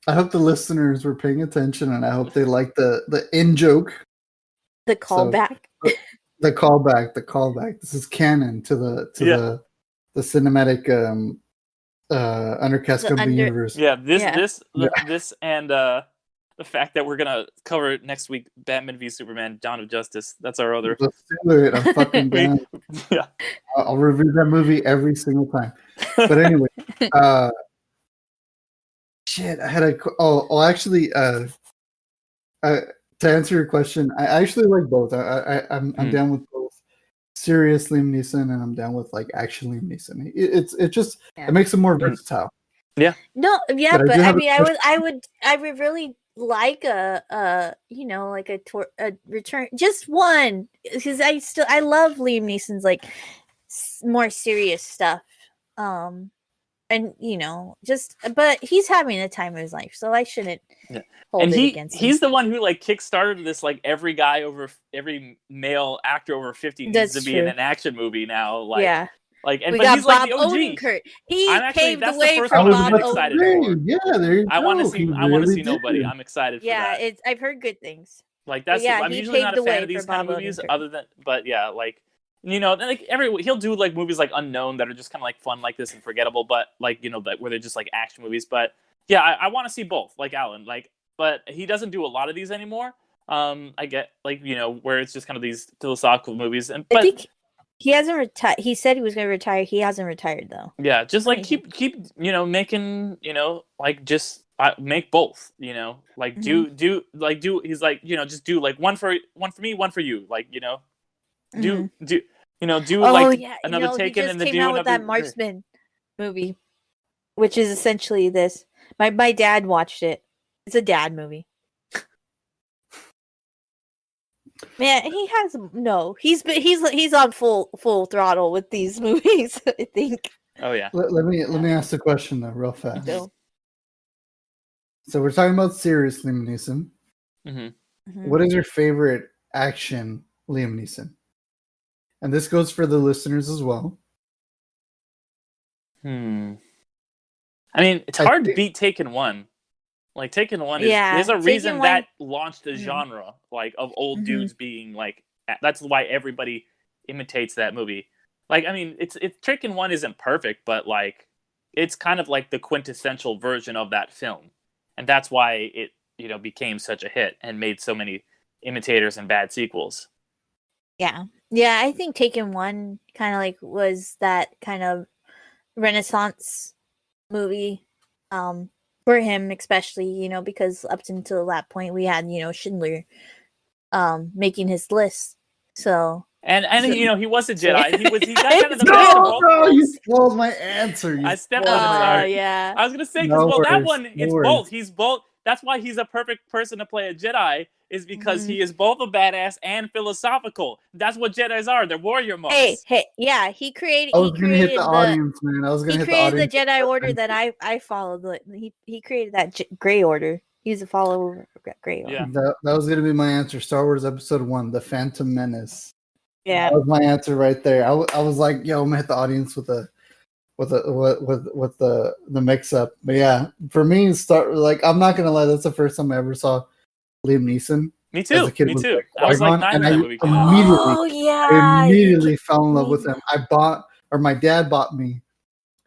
I hope the listeners were paying attention, and I hope they liked the in joke, The callback. the callback. This is canon to the cinematic Undercast The Company under- universe. Yeah, this Yeah. this and the fact that we're gonna cover next week Batman v Superman: Dawn of Justice. That's our other. Let's do it. I'm fucking We- down. yeah. I'll review that movie every single time. But anyway, shit. I had a. Actually, to answer your question, I actually like both. I'm down with both. Serious Liam Neeson, and I'm down with like action Liam Neeson. It makes him more versatile. No, yeah, But I but do I have a mean, I would really like a return, just one, because I love Liam Neeson's like more serious stuff, and but he's having the time of his life, so I shouldn't hold And it against him. he's the one who like kickstarted this, like every male actor over 50 needs That's to be in true. an action movie now. Like, Yeah, like, and we but got he's like Bob the OG. Odenkirk. He paved the that's the way first for one I'm Bob really excited Odenkirk. for. Yeah, there you I want go. to see. He I want to really see Nobody. did. I'm excited for Yeah, that. I've heard good things. Like that's. yeah, I'm he usually not paved a the fan way of these for kind of Bob movies, Odenkirk. other than. But yeah, like like he'll do like movies like Unknown that are just kind of like fun like this and forgettable, but like that where they're just like action movies. But yeah, I want to see both, like Alan. Like, but he doesn't do a lot of these anymore. I get where it's just kind of these philosophical movies, and I but think he hasn't retired. He said he was going to retire. He hasn't retired though. yeah, just like Right. keep making like just make both, like do he's like just do like one for me, one for you, like do do like another he Taken just and then came do out with that another Marksman movie, which is essentially this. My dad watched it. It's a dad movie. Man, he has he's on full throttle with these movies. I think. Oh yeah. Let me ask the question though, real fast. So, So we're talking about serious Liam Neeson. Mm-hmm. What is your favorite action Liam Neeson? And this goes for the listeners as well. I mean, it's I hard to think- beat Taken 1. Like Taken 1 is Yeah, there's a Taken reason 1 that launched the Mhm. genre like of old Mhm. dudes being like that's why everybody imitates that movie. Like I mean, it's Taken 1 isn't perfect, but like it's kind of like the quintessential version of that film. And that's why it became such a hit and made so many imitators and bad sequels. yeah, I think Taken 1 kind of like was that kind of Renaissance movie, for him especially, because up until that point we had Schindler, making his list. So And he was a Jedi. He got kind of the No, best of both No, you worlds. spoiled my answer. You I stepped spoiled on it, my sorry. answer. yeah. I was gonna say No because that worries, one no it's worries. both. He's both. That's why he's a perfect person to play a Jedi. Is because Mhm. he is both a badass and philosophical. That's what Jedis are. They're warrior monks. Hey, yeah, he created I was gonna hit the the audience, man. I was gonna he hit the created the audience. Jedi Order that I followed. He created that Gray Order. He's a follower of Gray Order. Yeah. That was gonna be my answer. Star Wars Episode 1, The Phantom Menace. Yeah. That was my answer right there. I was like, yo, I'm gonna hit the audience with the mix up. But yeah, for me, I'm not gonna lie, that's the first time I ever saw Liam Neeson. Me As too. a kid Me with, too. like, I was like Qui-Gon, 9 and when I that movie came out. Oh yeah. immediately fell in love with me- him. My dad bought me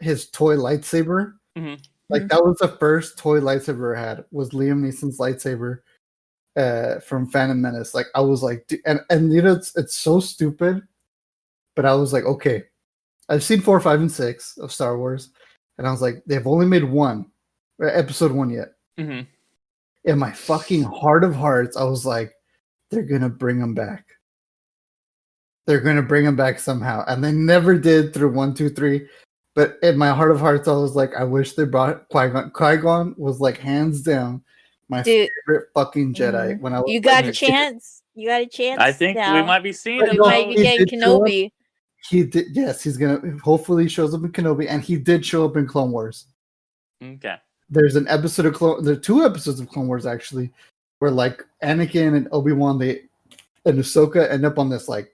his toy lightsaber. Mhm. Like that was the first toy lightsaber I had was Liam Neeson's lightsaber from Phantom Menace. Like I was like, and it's so stupid, but I was like, okay, I've seen 4, 5, and 6 of Star Wars, and I was like, they've only made episode 1 yet. hmm In my fucking heart of hearts, I was like, they're gonna bring him back. they're going to bring him back somehow, and they never did through 1, 2, 3. But in my heart of hearts, I was like, I wish they brought Qui-Gon. Qui-Gon was like hands down my favorite fucking Jedi. When I was you got a chance. You got a chance. I think we might be seeing him. You might be getting Kenobi. He did. Yes, he's gonna. Hopefully, he shows up in Kenobi, and he did show up in Clone Wars. Okay. There's an episode of there are 2 episodes of Clone Wars actually, where like Anakin and Obi-Wan and Ahsoka end up on this like.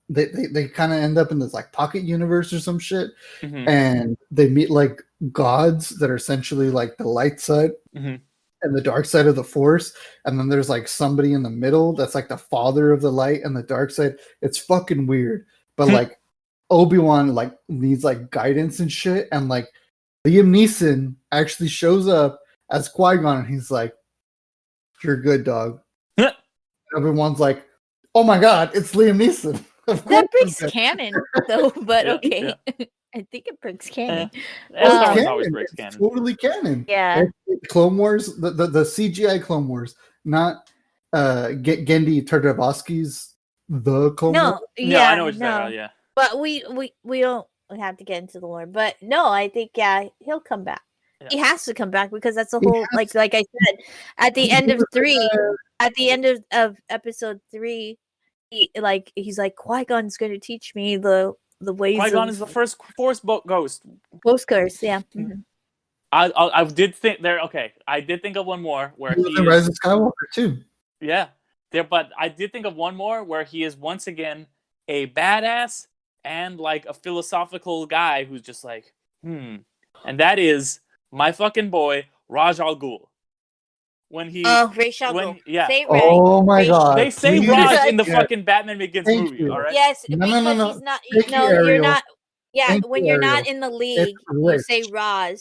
They kind of end up in this like pocket universe or some shit, and they meet like gods that are essentially like the light side and the dark side of the Force, and then there's like somebody in the middle that's like the father of the light and the dark side. It's fucking weird, but like Obi-Wan like needs like guidance and shit, and like Liam Neeson actually shows up as Qui-Gon, and he's like, "You're good, dog." Obi-Wan's like, "Oh my god, it's Liam Neeson." That breaks canon, though. But okay, I think it breaks canon. Always breaks canon. It's totally canon. Yeah. Clone Wars, the CGI Clone Wars, not Gendy Tartakovsky's the Clone Wars. No, I know what you're talking about. Yeah, but we don't have to get into the lore. But no, I think he'll come back. Yeah. He has to come back because that's the whole like I said at the end of 3, at the end of episode 3. He's like, Qui-Gon's going to teach me the ways. Qui-Gon is the first Force ghost. Ghost curse, yeah. I did think there. Okay, I did think of one more where he is Rise of Skywalker too. Yeah, but I did think of one more where he is once again a badass and like a philosophical guy who's just like, and that is my fucking boy Raj Al Ghul. When he Ra's al Ghul. Yeah. Oh my god. They say Raj in the fucking Batman Begins movie, all right? Yes, no. He's not you're not when you're not in the league, you say Raj.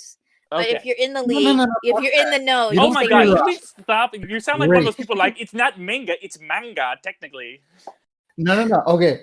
But if you're in the league, if you're in the know, you oh my say god, Raj. can we stop? You sound like one of those people like it's not manga, it's manga, technically. No. Okay.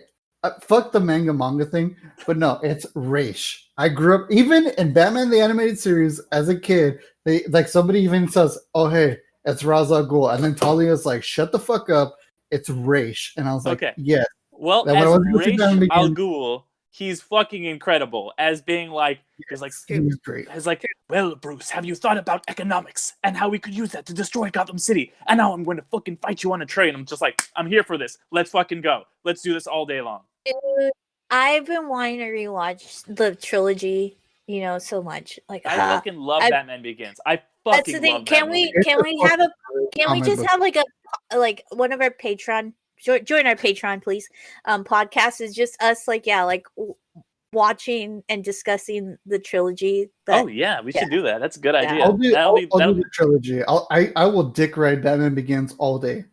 Fuck the manga thing, but no, it's Raish. I grew up even in Batman the Animated Series as a kid. They like somebody even says, "Oh hey, it's Ra's al Ghul," and then Talia's like, "Shut the fuck up, it's Raish," and I was like, "Yeah." Well, as Ra's al Ghul, he's fucking incredible. As being like, he's great. He's like, well, Bruce, have you thought about economics and how we could use that to destroy Gotham City? And now I'm going to fucking fight you on a train. I'm just like, I'm here for this. Let's fucking go. Let's do this all day long. Dude, I've been wanting to rewatch the trilogy, so much. Like I fucking love Batman Begins. I fucking that's the thing. love Can we just have like one of our Patreon join our Patreon, please? Podcast is just us watching and discussing the trilogy. We should do that. That's a good idea. I'll do the trilogy. I will dick ride Batman Begins all day.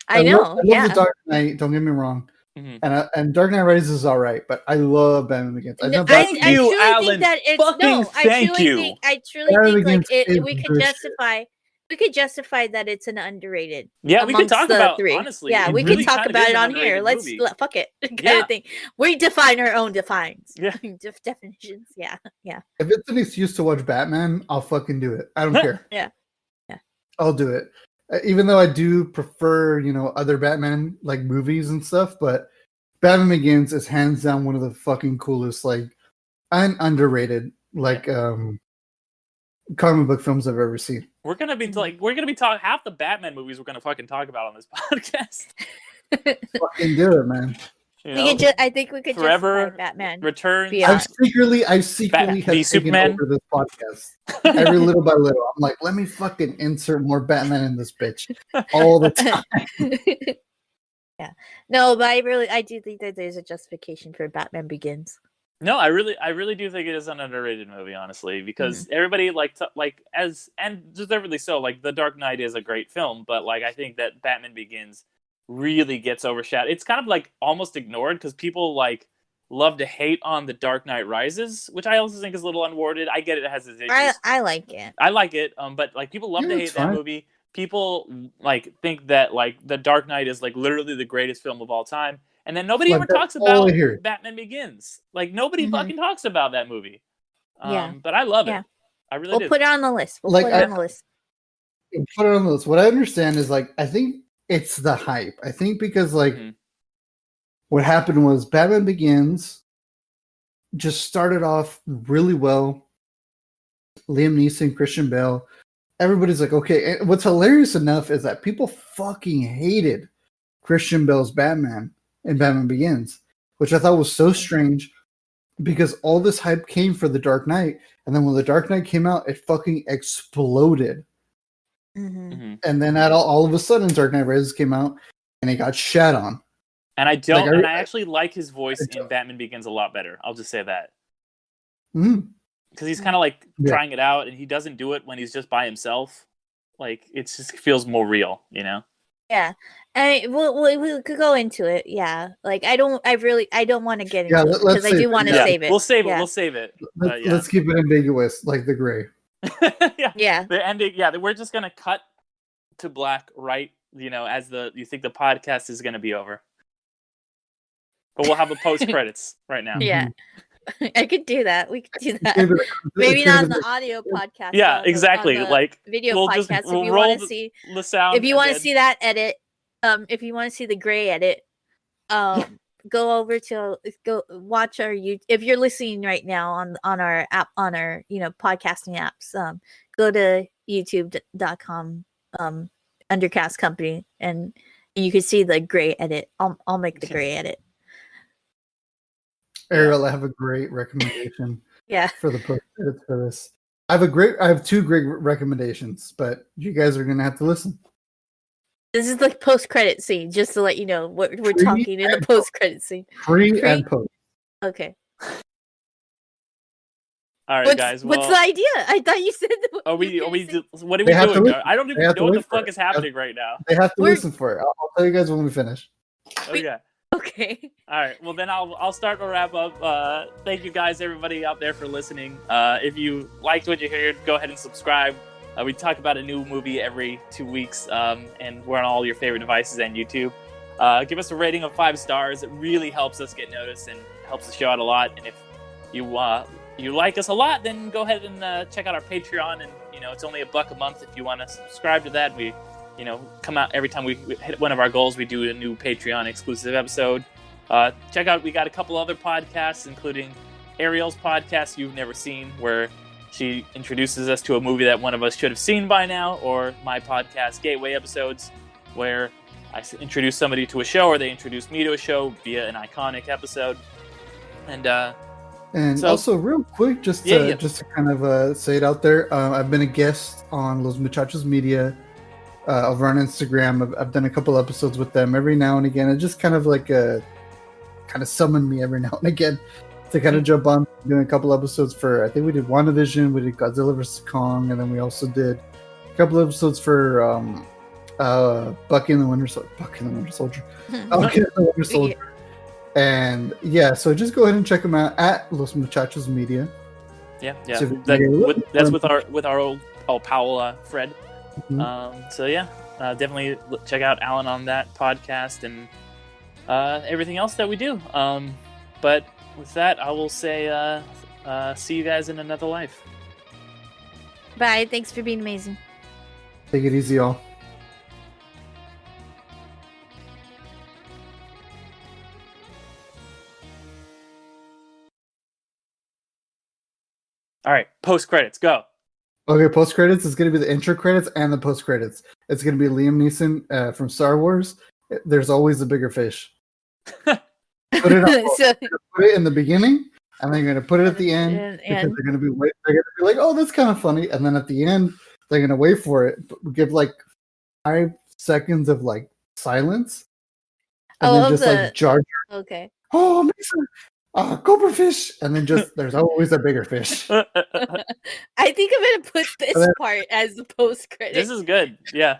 I know. I love the Dark Knight. Don't get me wrong. And Dark Knight Rises is all right, but I love Batman Begins. Thank you, Alan. Thank you. I truly think we could justify that it's an underrated. Yeah, we could talk about 3. Honestly. Yeah, we could talk about it on here. Let's fuck it. Kind of thing. We define our own definitions. Yeah. Definitions. Yeah. If it's an excuse to watch Batman, I'll fucking do it. I don't care. Yeah. I'll do it. Even though I do prefer, other Batman like movies and stuff, but Batman Begins is hands down one of the fucking coolest, and underrated, comic book films I've ever seen. We're gonna be talking half the Batman movies we're gonna fucking talk about on this podcast. Fucking do it, man. I think we could Forever Batman Returns. I've secretly have taken Superman over this podcast. Every little by little, I'm like, let me fucking insert more Batman in this bitch all the time. Yeah, no, but I do think that there's a justification for Batman Begins. No, I really do think it is an underrated movie, honestly, because everybody and deservedly so. Like, The Dark Knight is a great film, but I think that Batman Begins really gets overshadowed. It's kind of almost ignored because people love to hate on The Dark Knight Rises, which I also think is a little unwarranted. I get it has its issues. I like it. I like it, but people love to hate that movie. People think that The Dark Knight is literally the greatest film of all time, and then nobody ever talks about Batman Begins. Nobody fucking talks about that movie. But I love it. I really do. Put it on the list. Put it on the list. Put it on the list. What I understand is I think it's the hype. I think because what happened was Batman Begins just started off really well. Liam Neeson, Christian Bale, everybody's like, okay. And what's hilarious enough is that people fucking hated Christian Bale's Batman in Batman Begins, which I thought was so strange because all this hype came for The Dark Knight, and then when The Dark Knight came out, it fucking exploded. And then all of a sudden, Dark Knight Rises came out, and it got shat on. And I actually like his voice in Batman Begins a lot better. I'll just say that. Because he's kind of like trying it out, and he doesn't do it when he's just by himself. Like, it just feels more real, you know? Yeah. I mean, we could go into it. Yeah. Like, I don't want to get into it because I do want to save it. We'll save it. Let's keep it ambiguous, like the gray. Yeah. The ending. Yeah. We're just going to cut to black, right? You know, as you think the podcast is going to be over. But we'll have a post credits right now. Yeah. I could do that. We could do that. Maybe not on the audio podcast. Yeah, exactly. Like video podcast. If you want to see the sound, if you want to see that edit, if you want to see the gray edit, go over to watch our YouTube. If you're listening right now on our app, on our podcasting apps, go to youtube.com Undercast Company, and you can see the gray edit. I'll make the gray edit. Ariel, I have a great recommendation. For the post credits for this. I have two great recommendations, but you guys are gonna have to listen. This is the post credit scene, just to let you know what we're talking in the post credit scene. Pre and post. Okay. All right, guys. What's the idea? I thought you said. What are we doing? I don't even know what the fuck is happening right now. They have to listen for it. I'll tell you guys when we finish. Okay. Okay. All right. Well, then I'll start to wrap up. Thank you guys, everybody out there, for listening. If you liked what you heard, go ahead and subscribe. We talk about a new movie every 2 weeks, and we're on all your favorite devices and YouTube. Give us a rating of 5 stars. It really helps us get noticed and helps the show out a lot. And if you like us a lot, then go ahead and check out our Patreon. And it's only $1 a month if you want to subscribe to that. We come out every time we hit one of our goals. We do a new Patreon exclusive episode. Check out, we got a couple other podcasts, including Ariel's podcast, You've Never Seen, where she introduces us to a movie that one of us should have seen by now, or my podcast, Gateway Episodes, where I introduce somebody to a show, or they introduce me to a show via an iconic episode. And also, real quick, just to kind of say it out there, I've been a guest on Los Muchachos Media over on Instagram. I've done a couple episodes with them every now and again. It just kind of like kind of summoned me every now and again to kind of jump on doing a couple episodes for, I think we did WandaVision, we did Godzilla vs. Kong, and then we also did a couple episodes for Bucky and the Winter Soldier. Bucky and the Winter Soldier. And so just go ahead and check them out at Los Muchachos Media. Yeah. So that's with our old pal Fred. Definitely check out Alan on that podcast and everything else that we do. But with that, I will say see you guys in another life. Bye. Thanks for being amazing. Take it easy, y'all. All right, post credits, go. Okay, post credits is going to be the intro credits and the post credits. It's going to be Liam Neeson from Star Wars. There's always a bigger fish. Put it in the beginning, and then you're going to put it at the end because they're going to be like, "Oh, that's kind of funny," and then at the end they're going to wait for it. Give like 5 seconds of like silence, and then just like Jar Jar. Okay. Oh, Mason. Cobra fish, and then just there's always a bigger fish. I think I'm gonna put this part as the post credit. This is good. Yeah.